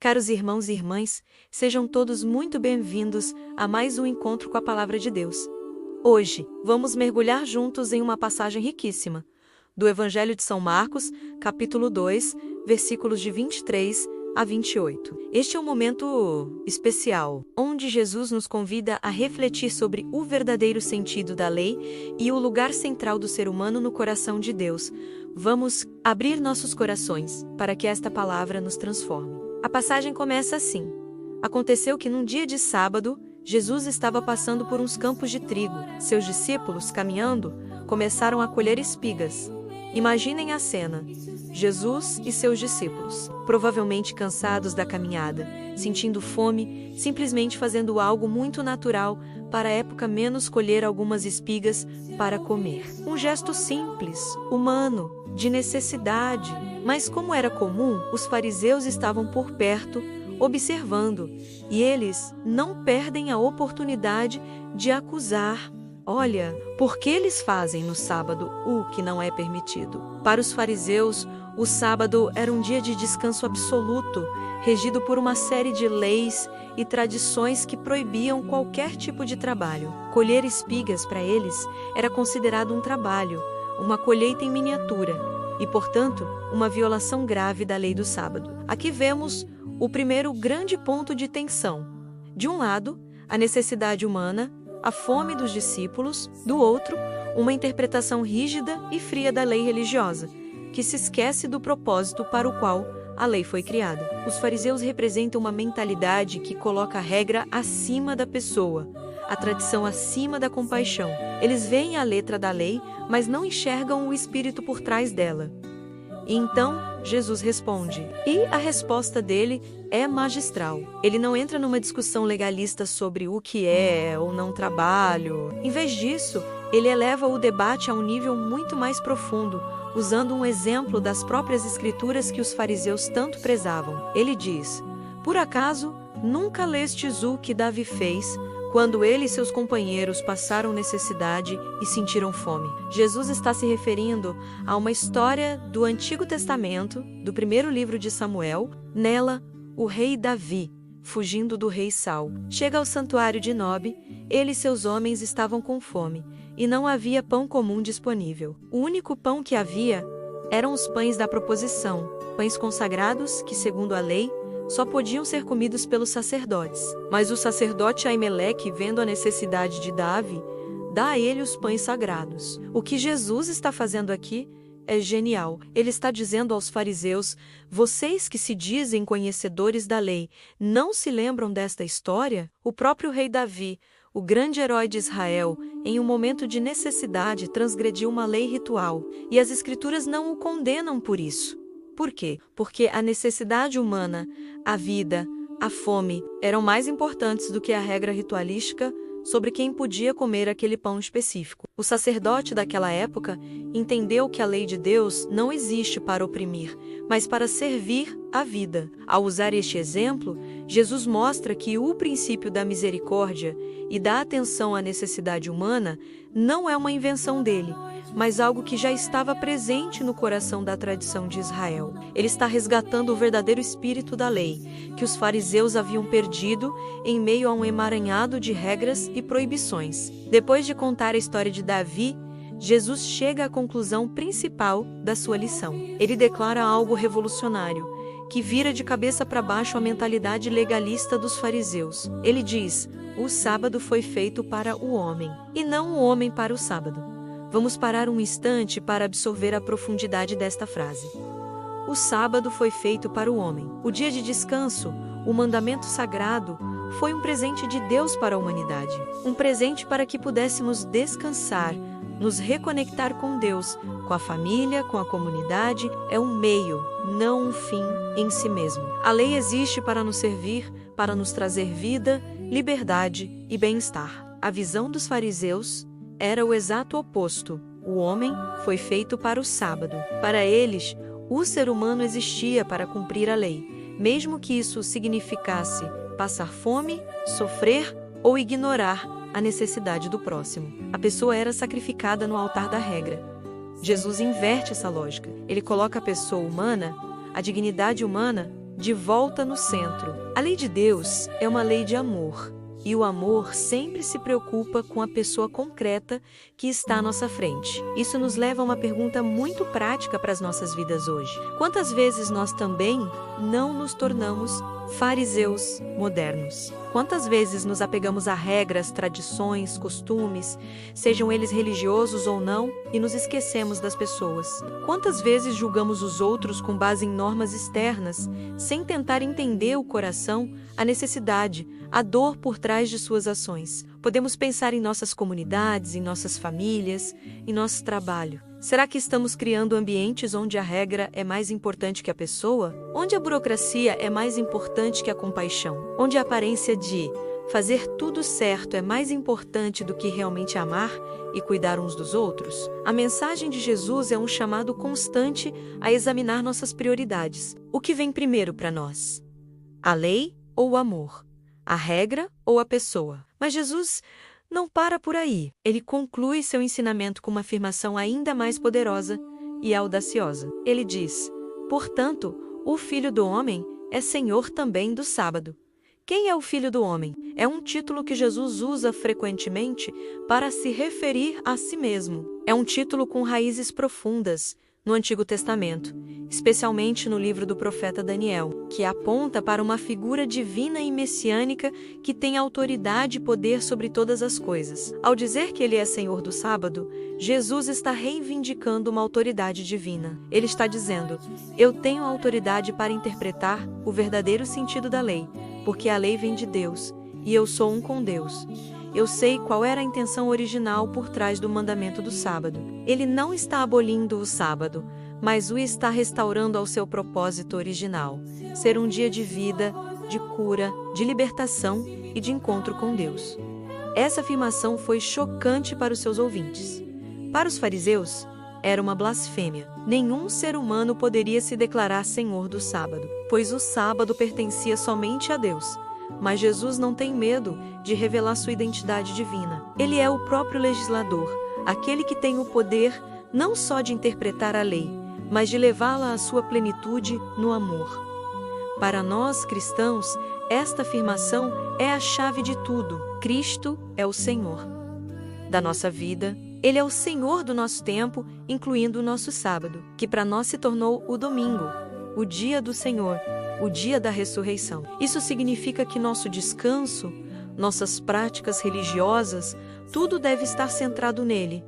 Caros irmãos e irmãs, sejam todos muito bem-vindos a mais um encontro com a Palavra de Deus. Hoje, vamos mergulhar juntos em uma passagem riquíssima, do Evangelho de São Marcos, capítulo 2, versículos de 23 a 28. Este é um momento especial, onde Jesus nos convida a refletir sobre o verdadeiro sentido da lei e o lugar central do ser humano no coração de Deus. Vamos abrir nossos corações para que esta palavra nos transforme. A passagem começa assim. Aconteceu que num dia de sábado, Jesus estava passando por uns campos de trigo. Seus discípulos, caminhando, começaram a colher espigas. Imaginem a cena. Jesus e seus discípulos, provavelmente cansados da caminhada, sentindo fome, simplesmente fazendo algo muito natural para a época, menos colher algumas espigas para comer. Um gesto simples, humano, de necessidade. Mas como era comum, os fariseus estavam por perto, observando, e eles não perdem a oportunidade de acusar. Olha, por que eles fazem no sábado o que não é permitido? Para os fariseus, o sábado era um dia de descanso absoluto, regido por uma série de leis e tradições que proibiam qualquer tipo de trabalho. Colher espigas para eles era considerado um trabalho, uma colheita em miniatura, e, portanto, uma violação grave da lei do sábado. Aqui vemos o primeiro grande ponto de tensão. De um lado, a necessidade humana, a fome dos discípulos; do outro, uma interpretação rígida e fria da lei religiosa, que se esquece do propósito para o qual a lei foi criada. Os fariseus representam uma mentalidade que coloca a regra acima da pessoa, a tradição acima da compaixão. Eles veem a letra da lei, mas não enxergam o espírito por trás dela. E então, Jesus responde. E a resposta dele é magistral. Ele não entra numa discussão legalista sobre o que é ou não trabalho. Em vez disso, ele eleva o debate a um nível muito mais profundo, usando um exemplo das próprias escrituras que os fariseus tanto prezavam. Ele diz: por acaso, nunca lestes o que Davi fez, quando ele e seus companheiros passaram necessidade e sentiram fome? Jesus está se referindo a uma história do Antigo Testamento, do primeiro livro de Samuel. Nela, o rei Davi, fugindo do rei Saul, chega ao santuário de Nob. Ele e seus homens estavam com fome, e não havia pão comum disponível. O único pão que havia eram os pães da proposição, pães consagrados que, segundo a lei, só podiam ser comidos pelos sacerdotes. Mas o sacerdote Aimeleque, vendo a necessidade de Davi, dá a ele os pães sagrados. O que Jesus está fazendo aqui é genial. Ele está dizendo aos fariseus: vocês que se dizem conhecedores da lei, não se lembram desta história? O próprio rei Davi, o grande herói de Israel, em um momento de necessidade transgrediu uma lei ritual, e as escrituras não o condenam por isso. Por quê? Porque a necessidade humana, a vida, a fome, eram mais importantes do que a regra ritualística sobre quem podia comer aquele pão específico. O sacerdote daquela época entendeu que a lei de Deus não existe para oprimir, mas para servir a vida. Ao usar este exemplo, Jesus mostra que o princípio da misericórdia e da atenção à necessidade humana não é uma invenção dele, mas algo que já estava presente no coração da tradição de Israel. Ele está resgatando o verdadeiro espírito da lei, que os fariseus haviam perdido em meio a um emaranhado de regras e proibições. Depois de contar a história de Davi, Jesus chega à conclusão principal da sua lição. Ele declara algo revolucionário, que vira de cabeça para baixo a mentalidade legalista dos fariseus. Ele diz: o sábado foi feito para o homem, e não o homem para o sábado. Vamos parar um instante para absorver a profundidade desta frase. O sábado foi feito para o homem. O dia de descanso, o mandamento sagrado, foi um presente de Deus para a humanidade. Um presente para que pudéssemos descansar, nos reconectar com Deus, com a família, com a comunidade. É um meio, não um fim em si mesmo. A lei existe para nos servir, para nos trazer vida, liberdade e bem-estar. A visão dos fariseus era o exato oposto. O homem foi feito para o sábado. Para eles, o ser humano existia para cumprir a lei, mesmo que isso significasse passar fome, sofrer ou ignorar a necessidade do próximo. A pessoa era sacrificada no altar da regra. Jesus inverte essa lógica. Ele coloca a pessoa humana, a dignidade humana, de volta no centro. A lei de Deus é uma lei de amor, e o amor sempre se preocupa com a pessoa concreta que está à nossa frente. Isso nos leva a uma pergunta muito prática para as nossas vidas hoje. Quantas vezes nós também não nos tornamos fariseus modernos? Quantas vezes nos apegamos a regras, tradições, costumes, sejam eles religiosos ou não, e nos esquecemos das pessoas? Quantas vezes julgamos os outros com base em normas externas, sem tentar entender o coração, a necessidade, a dor por trás de suas ações? Podemos pensar em nossas comunidades, em nossas famílias, em nosso trabalho. Será que estamos criando ambientes onde a regra é mais importante que a pessoa? Onde a burocracia é mais importante que a compaixão? Onde a aparência de fazer tudo certo é mais importante do que realmente amar e cuidar uns dos outros? A mensagem de Jesus é um chamado constante a examinar nossas prioridades. O que vem primeiro para nós? A lei ou o amor? A regra ou a pessoa? Mas Jesus não para por aí. Ele conclui seu ensinamento com uma afirmação ainda mais poderosa e audaciosa. Ele diz: portanto, o Filho do Homem é Senhor também do sábado. Quem é o Filho do Homem? É um título que Jesus usa frequentemente para se referir a si mesmo. É um título com raízes profundas no Antigo Testamento, especialmente no livro do profeta Daniel, que aponta para uma figura divina e messiânica que tem autoridade e poder sobre todas as coisas. Ao dizer que ele é Senhor do sábado, Jesus está reivindicando uma autoridade divina. Ele está dizendo: eu tenho autoridade para interpretar o verdadeiro sentido da lei, porque a lei vem de Deus, e eu sou um com Deus. Eu sei qual era a intenção original por trás do mandamento do sábado. Ele não está abolindo o sábado, mas o está restaurando ao seu propósito original: ser um dia de vida, de cura, de libertação e de encontro com Deus. Essa afirmação foi chocante para os seus ouvintes. Para os fariseus, era uma blasfêmia. Nenhum ser humano poderia se declarar senhor do sábado, pois o sábado pertencia somente a Deus. Mas Jesus não tem medo de revelar sua identidade divina. Ele é o próprio legislador, aquele que tem o poder não só de interpretar a lei, mas de levá-la à sua plenitude no amor. Para nós, cristãos, esta afirmação é a chave de tudo. Cristo é o Senhor da nossa vida. Ele é o Senhor do nosso tempo, incluindo o nosso sábado, que para nós se tornou o domingo, o dia do Senhor, o dia da ressurreição. Isso significa que nosso descanso, nossas práticas religiosas, tudo deve estar centrado nele.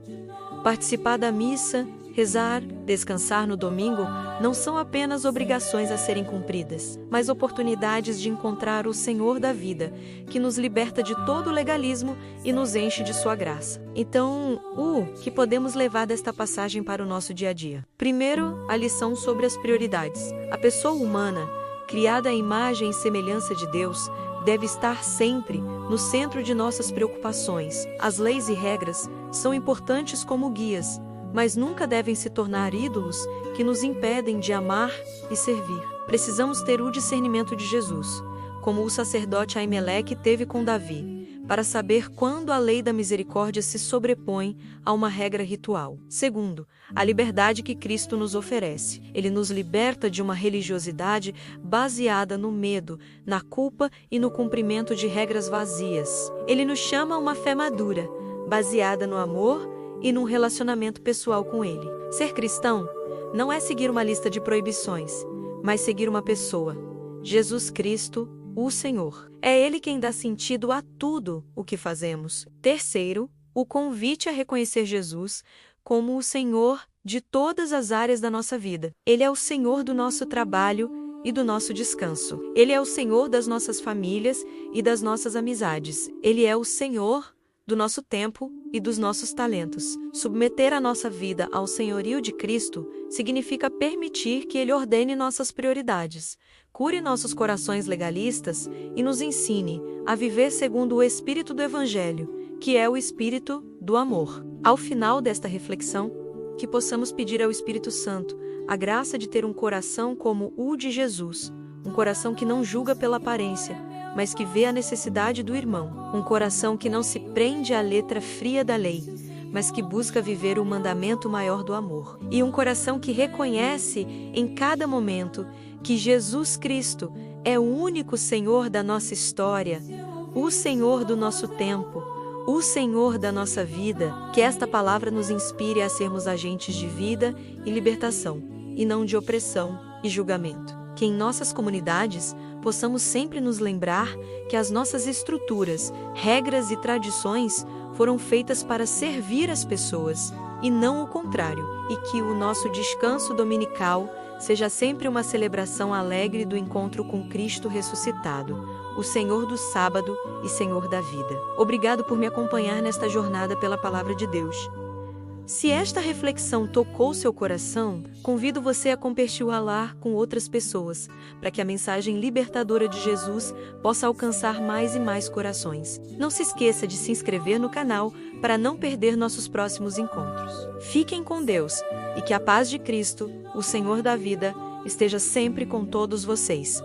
Participar da missa, rezar, descansar no domingo não são apenas obrigações a serem cumpridas, mas oportunidades de encontrar o Senhor da vida, que nos liberta de todo o legalismo e nos enche de sua graça. Então, o que podemos levar desta passagem para o nosso dia a dia? Primeiro, a lição sobre as prioridades. A pessoa humana, criada à imagem e semelhança de Deus, deve estar sempre no centro de nossas preocupações. As leis e regras são importantes como guias, mas nunca devem se tornar ídolos que nos impedem de amar e servir. Precisamos ter o discernimento de Jesus, como o sacerdote Aimeleque teve com Davi, para saber quando a lei da misericórdia se sobrepõe a uma regra ritual. Segundo, a liberdade que Cristo nos oferece. Ele nos liberta de uma religiosidade baseada no medo, na culpa e no cumprimento de regras vazias. Ele nos chama a uma fé madura, baseada no amor e num relacionamento pessoal com Ele. Ser cristão não é seguir uma lista de proibições, mas seguir uma pessoa: Jesus Cristo, o Senhor. É Ele quem dá sentido a tudo o que fazemos. Terceiro, o convite a reconhecer Jesus como o Senhor de todas as áreas da nossa vida. Ele é o Senhor do nosso trabalho e do nosso descanso. Ele é o Senhor das nossas famílias e das nossas amizades. Ele é o Senhor do nosso tempo e dos nossos talentos. Submeter a nossa vida ao senhorio de Cristo significa permitir que Ele ordene nossas prioridades, cure nossos corações legalistas e nos ensine a viver segundo o Espírito do Evangelho, que é o Espírito do amor. Ao final desta reflexão, que possamos pedir ao Espírito Santo a graça de ter um coração como o de Jesus, um coração que não julga pela aparência, mas que vê a necessidade do irmão, um coração que não se prende à letra fria da lei, mas que busca viver o mandamento maior do amor. E um coração que reconhece em cada momento que Jesus Cristo é o único Senhor da nossa história, o Senhor do nosso tempo, o Senhor da nossa vida. Que esta palavra nos inspire a sermos agentes de vida e libertação, e não de opressão e julgamento. Que em nossas comunidades possamos sempre nos lembrar que as nossas estruturas, regras e tradições foram feitas para servir as pessoas, e não o contrário, e que o nosso descanso dominical seja sempre uma celebração alegre do encontro com Cristo ressuscitado, o Senhor do sábado e Senhor da vida. Obrigado por me acompanhar nesta jornada pela Palavra de Deus. Se esta reflexão tocou seu coração, convido você a compartilhar com outras pessoas, para que a mensagem libertadora de Jesus possa alcançar mais e mais corações. Não se esqueça de se inscrever no canal para não perder nossos próximos encontros. Fiquem com Deus e que a paz de Cristo, o Senhor da vida, esteja sempre com todos vocês.